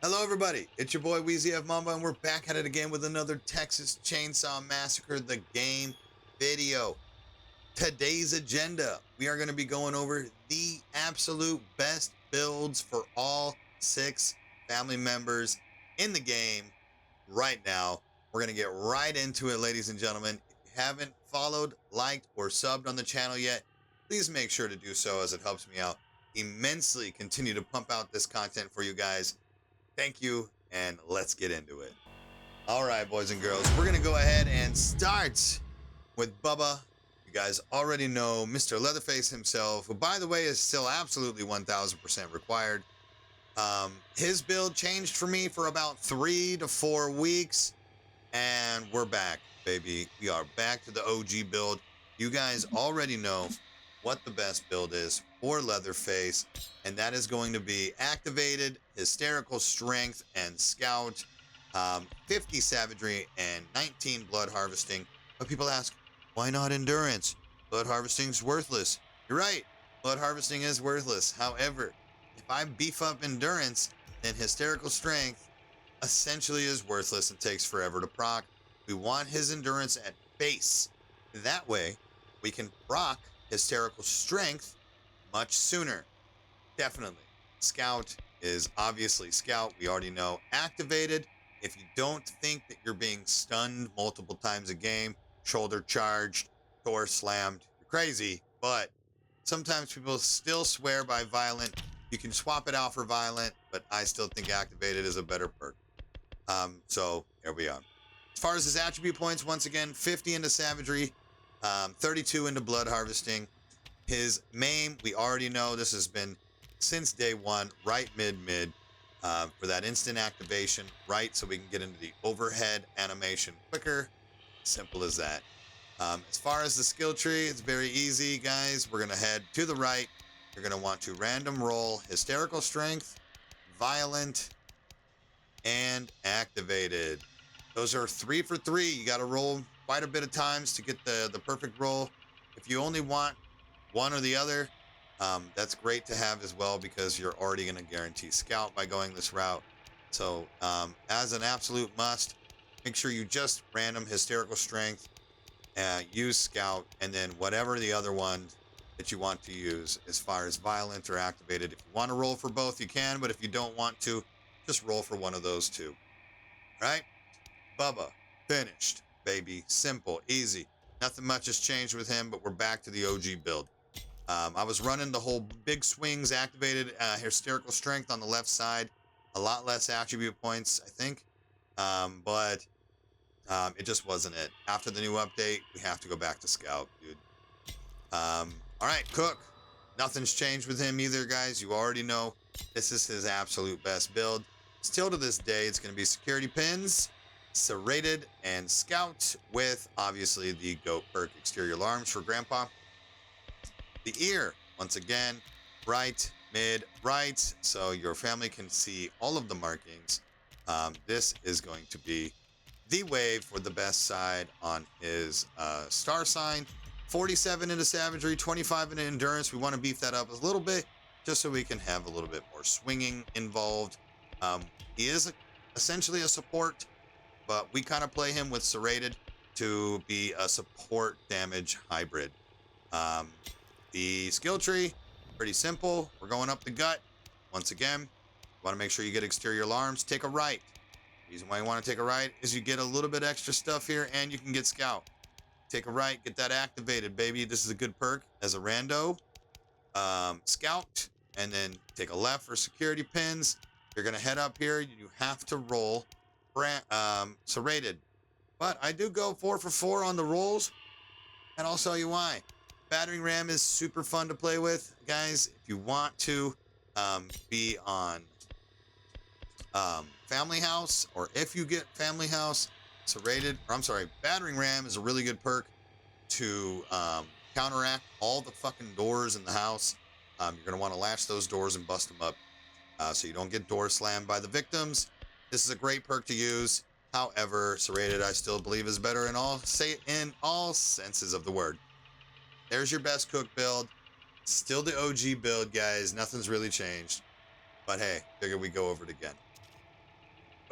Hello, everybody. It's your boy WEEZYFMAMBA, and we're back at it again with another Texas Chainsaw Massacre, the game video. Today's agenda, we are going to be going over the absolute best builds for all 6 family members in the game right now. We're going to get right into it, ladies and gentlemen. If you haven't followed, liked, or subbed on the channel yet, please make sure to do so as it helps me out immensely. Continue to pump out this content for you guys. Thank you, and let's get into it. All right, boys and girls, we're going to go ahead and start with Bubba. You guys already know Mr. Leatherface himself, who, by the way, is still absolutely 1,000% required. His build changed for me for about 3 to 4 weeks, and we're back, baby. We are back to the OG build. You guys already know what the best build is for Leatherface, and that is going to be activated, hysterical strength, and scout, 50 savagery, and 19 blood harvesting. But people ask, why not endurance? Blood harvesting's worthless. You're right, blood harvesting is worthless. However, if I beef up endurance, then hysterical strength essentially is worthless and takes forever to proc. We want his endurance at base. That way, we can proc hysterical strength much sooner. Definitely. Scout is obviously scout. We already know. Activated. If you don't think that you're being stunned multiple times a game, shoulder charged, door slammed, you're crazy. But sometimes people still swear by violent. You can swap it out for violent, but I still think activated is a better perk. So here we are. As far as his attribute points, once again, 50 into savagery, 32 into blood harvesting. His maim, we already know this has been since day one, right mid, for that instant activation, right, so we can get into the overhead animation quicker. Simple as that. As far as the skill tree, it's very easy, guys. We're going to head to the right. You're going to want to random roll hysterical strength, violent, and activated. Those are 3 for 3. You got to roll quite a bit of times to get the perfect roll. If you only want one or the other, that's great to have as well, because you're already going to guarantee scout by going this route. So as an absolute must, make sure you just random hysterical strength, use scout, and then whatever the other one that you want to use as far as violent or activated. If you want to roll for both, you can, but if you don't want to, just roll for one of those two. All right? Bubba, finished, baby. Simple, easy. Nothing much has changed with him, but we're back to the OG build. I was running the whole big swings, activated hysterical strength on the left side. A lot less attribute points, I think. But it just wasn't it. After the new update, we have to go back to scout, dude. All right, Cook. Nothing's changed with him either, guys. You already know this is his absolute best build. Still to this day, it's going to be security pins, serrated, and scout with, obviously, the GOAT perk exterior alarms for Grandpa. The ear, once again, right, mid, right, so your family can see all of the markings. This is going to be the wave for the best side on his star sign. 47 into savagery, 25 into endurance. We want to beef that up a little bit just so we can have a little bit more swinging involved. He is essentially a support, but we kind of play him with serrated to be a support damage hybrid. The skill tree, pretty simple. We're going up the gut. Once again, you want to make sure you get exterior alarms. Take a right. The reason why you want to take a right is you get a little bit extra stuff here, and you can get scout. Take a right, get that activated, baby. This is a good perk as a rando. Scout, and then take a left for security pins. You're going to head up here. You have to roll serrated. But I do go 4 for 4 on the rolls, and I'll tell you why. Battering ram is super fun to play with, guys. If you want to be on Family House, or if you get Family House, serrated, or I'm sorry, battering ram is a really good perk to counteract all the fucking doors in the house. You're going to want to latch those doors and bust them up so you don't get door slammed by the victims. This is a great perk to use. However, serrated I still believe is better in all senses of the word. There's your best Cook build. Still the OG build, guys. Nothing's really changed. But hey, figure we go over it again.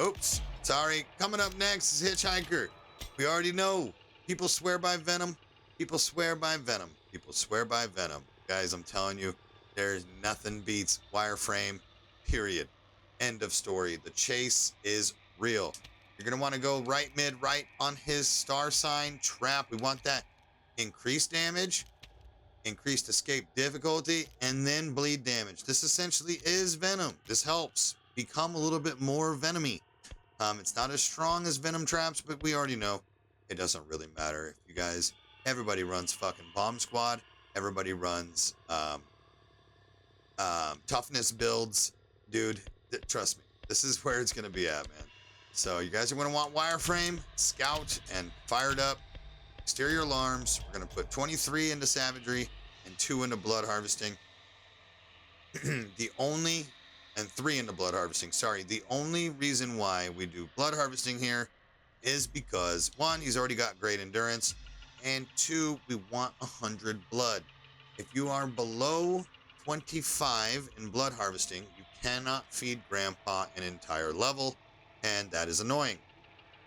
Oops, sorry. Coming up next is Hitchhiker. We already know. People swear by Venom. People swear by Venom. People swear by Venom. Guys, I'm telling you, there's nothing beats Wireframe, period. End of story. The chase is real. You're going to want to go right, mid, right on his star sign trap. We want that increased damage, increased escape difficulty, and then bleed damage. This essentially is Venom. This helps become a little bit more Venomy. It's not as strong as Venom traps, but we already know it doesn't really matter. If you guys, everybody runs fucking Bomb Squad. Everybody runs toughness builds. Dude, trust me, this is where it's going to be at, man. So you guys are going to want Wireframe, Scout, and Fired Up. Exterior Alarms. We're going to put 23 into Savagery and 2 into Blood Harvesting. And 3 into Blood Harvesting. Sorry, the only reason why we do Blood Harvesting here is because, 1, he's already got great endurance, and 2, we want 100 blood. If you are below 25 in Blood Harvesting, you cannot feed Grandpa an entire level, and that is annoying.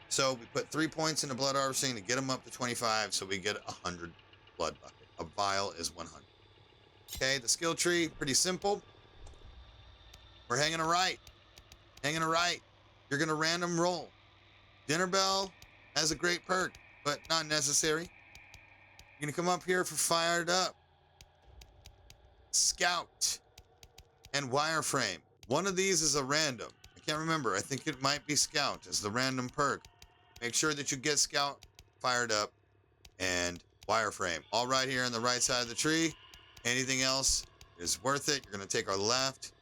So we put 3 points into Blood Harvesting to get him up to 25, so we get 100 blood bucket. A vial is 100. Okay, the skill tree, pretty simple. We're hanging a right. Hanging a right. You're going to random roll. Dinner Bell has a great perk, but not necessary. You're going to come up here for Fired Up, Scout, and Wireframe. One of these is a random. I can't remember. I think it might be Scout as the random perk. Make sure that you get Scout, Fired Up, and Wireframe. All right here on the right side of the tree. Anything else is worth it. You're going to take our left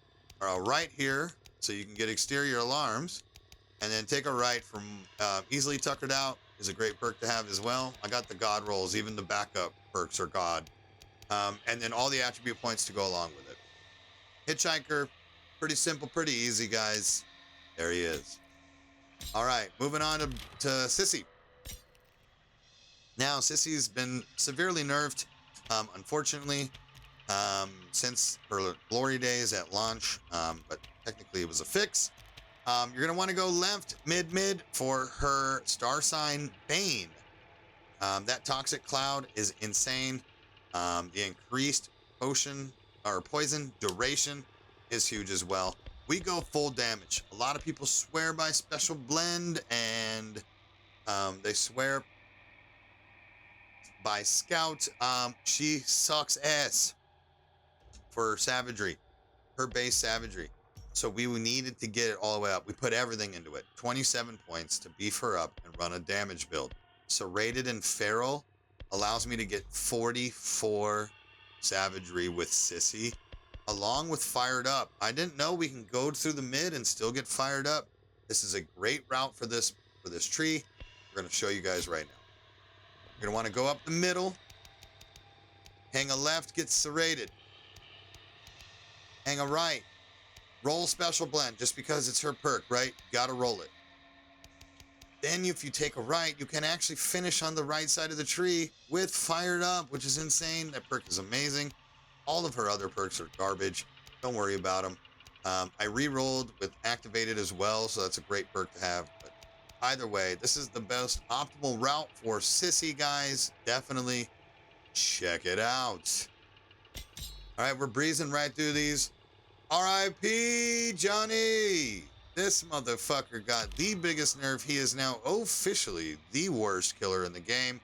or our right here so you can get Exterior Alarms. And then take a right from Easily Tuckered Out is a great perk to have as well. I got the God rolls. Even the backup perks are God. And then all the attribute points to go along with it. Hitchhiker, pretty simple, pretty easy, guys. There he is. All right, moving on to Sissy. Now, Sissy's been severely nerfed, unfortunately, since her glory days at launch, but technically it was a fix. You're going to want to go left, mid for her star sign Bane. That Toxic Cloud is insane. The increased potion or poison duration is huge as well. We go full damage. A lot of people swear by Special Blend, and they swear by Scout. She sucks ass for Savagery, her base Savagery. So we needed to get it all the way up. We put everything into it. 27 points to beef her up and run a damage build. Serrated and Feral allows me to get 44 Savagery with Sissy, along with Fired Up. I didn't know we can go through the mid and still get Fired Up. This is a great route for this tree. We're going to show you guys right now. You're going to want to go up the middle. Hang a left, get serrated. Hang a right. Roll Special Blend, just because it's her perk, right? Gotta roll it. Then if you take a right, you can actually finish on the right side of the tree with Fired Up, which is insane. That perk is amazing. All of her other perks are garbage. Don't worry about them. I re-rolled with Activated as well, so that's a great perk to have. But either way, this is the best optimal route for Sissy, guys. Definitely check it out. All right, we're breezing right through these. R.I.P. Johnny. This motherfucker got the biggest nerf. He is now officially the worst killer in the game.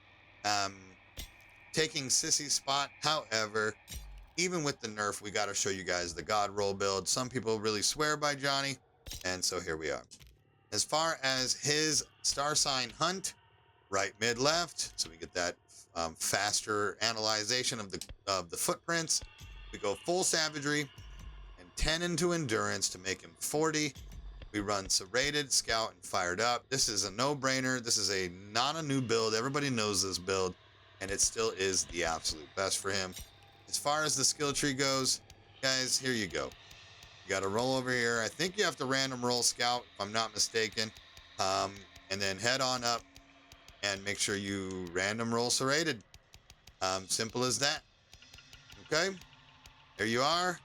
Taking Sissy's spot. However, even with the nerf, we got to show you guys the God roll build. Some people really swear by Johnny, and so here we are. As far as his star sign hunt, right, mid, left, so we get that faster analyzation of the footprints. We go full Savagery. 10 into endurance to make him 40. We run Serrated, Scout, and Fired Up. This is a no-brainer. This is not a new build. Everybody knows this build, and it still is the absolute best for him. As far as the skill tree goes, guys, here you go. You got to roll over here. I think you have to random roll Scout, if I'm not mistaken, and then head on up and make sure you random roll Serrated. Simple as that. Okay, there you are.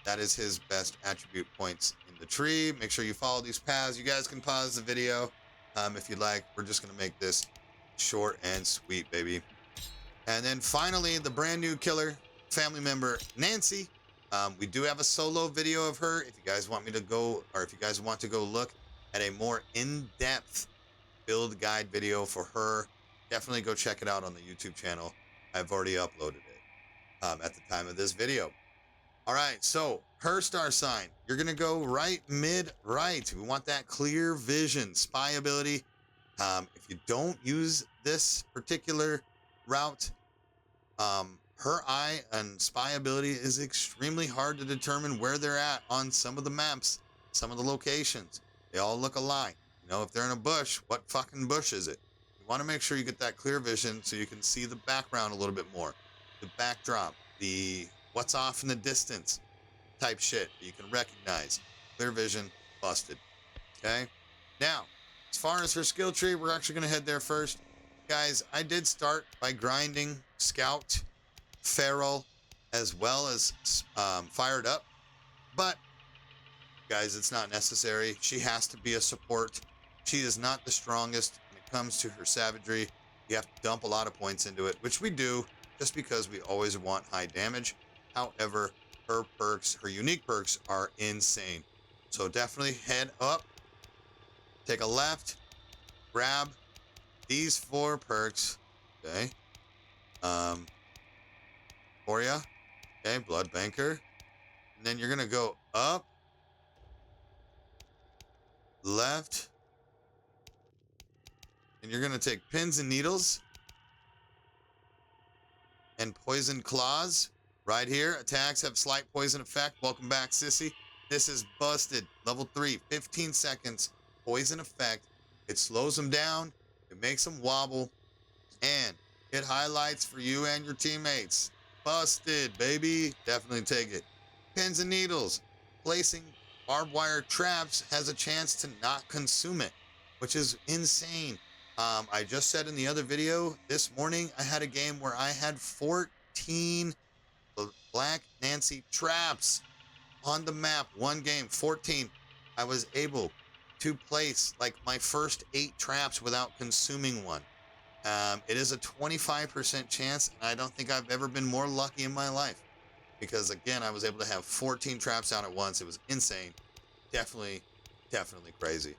That is his best attribute points in the the tree. Make sure you follow these paths. You guys can pause the video if you'd like. We're just going to make this short and sweet, baby. And then finally, the brand new killer family member, Nancy. We do have a solo video of her. If you guys want me to go, or if you guys want to go look at a more in-depth build guide video for her, definitely go check it out on the YouTube channel. I've already uploaded it at the time of this video. All right, so her star sign, you're gonna go right, mid, right. We want that clear vision, spy ability. If you don't use this particular route, her eye and spy ability is extremely hard to determine where they're at on some of the maps, some of the locations. They all look alike. You know, if they're in a bush, what fucking bush is it? You want to make sure you get that clear vision so you can see the background a little bit more, the backdrop, the what's off in the distance type shit that you can recognize. Clear vision, busted. Okay? Now, as far as her skill tree, we're actually going to head there first. Guys, I did start by grinding Scout, Feral, as well as Fired Up. But, guys, it's not necessary. She has to be a support. She is not the strongest when it comes to her savagery. You have to dump a lot of points into it, which we do, just because we always want high damage. However, her perks, her unique perks, are insane. So definitely head up, take a left, grab these 4 perks, okay? For ya, okay, Blood Banker. And then you're gonna go up, left, and you're gonna take Pins and Needles and Poison Claws. Right here, attacks have slight poison effect. Welcome back, Sissy. This is busted. Level 3, 15 seconds, poison effect. It slows them down, it makes them wobble, and it highlights for you and your teammates. Busted, baby. Definitely take it. Pins and Needles. Placing barbed wire traps has a chance to not consume it, which is insane. I just said in the other video, this morning, I had a game where I had 14 Black Nancy traps on the map. One game, 14. I was able to place like my first 8 traps without consuming one. It is a 25% chance, and I don't think I've ever been more lucky in my life. Because again, I was able to have 14 traps down at once. It was insane. Definitely crazy.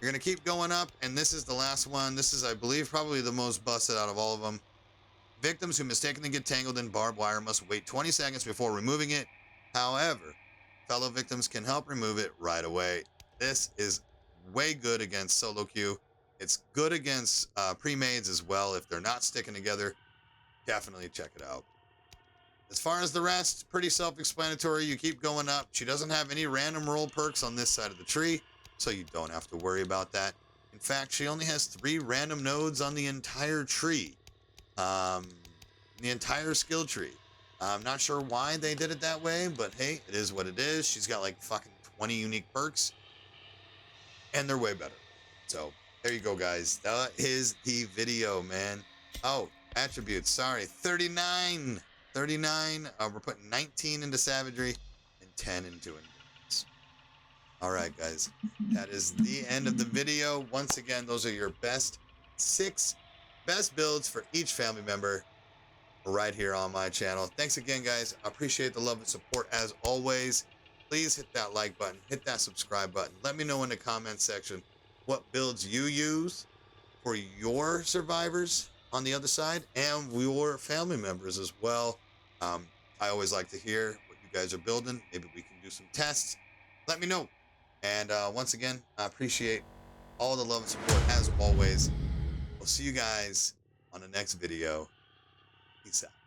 You're gonna keep going up, and this is the last one. This is, I believe, probably the most busted out of all of them. Victims who mistakenly get tangled in barbed wire must wait 20 seconds before removing it. However, fellow victims can help remove it right away. This is way good against solo queue. It's good against pre-mades as well. If they're not sticking together, definitely check it out. As far as the rest, pretty self-explanatory. You keep going up. She doesn't have any random roll perks on this side of the tree, so you don't have to worry about that. In fact, she only has 3 random nodes on the entire tree. The entire skill tree. I'm not sure why they did it that way, but hey, it is what it is. She's got like fucking 20 unique perks, and they're way better. So there you go, guys. That is the video, man. Oh, attributes. Sorry, 39. 39. We're putting 19 into savagery and 10 into endurance. All right, guys. That is the end of the video. Once again, those are your best 6 best builds for each family member right here on my channel. Thanks again, guys. I appreciate the love and support as always. Please hit that like button, hit that subscribe button. Let me know in the comment section what builds you use for your survivors on the other side and your family members as well. I always like to hear what you guys are building. Maybe we can do some tests. Let me know. And once again, I appreciate all the love and support as always. We'll see you guys on the next video. Peace out.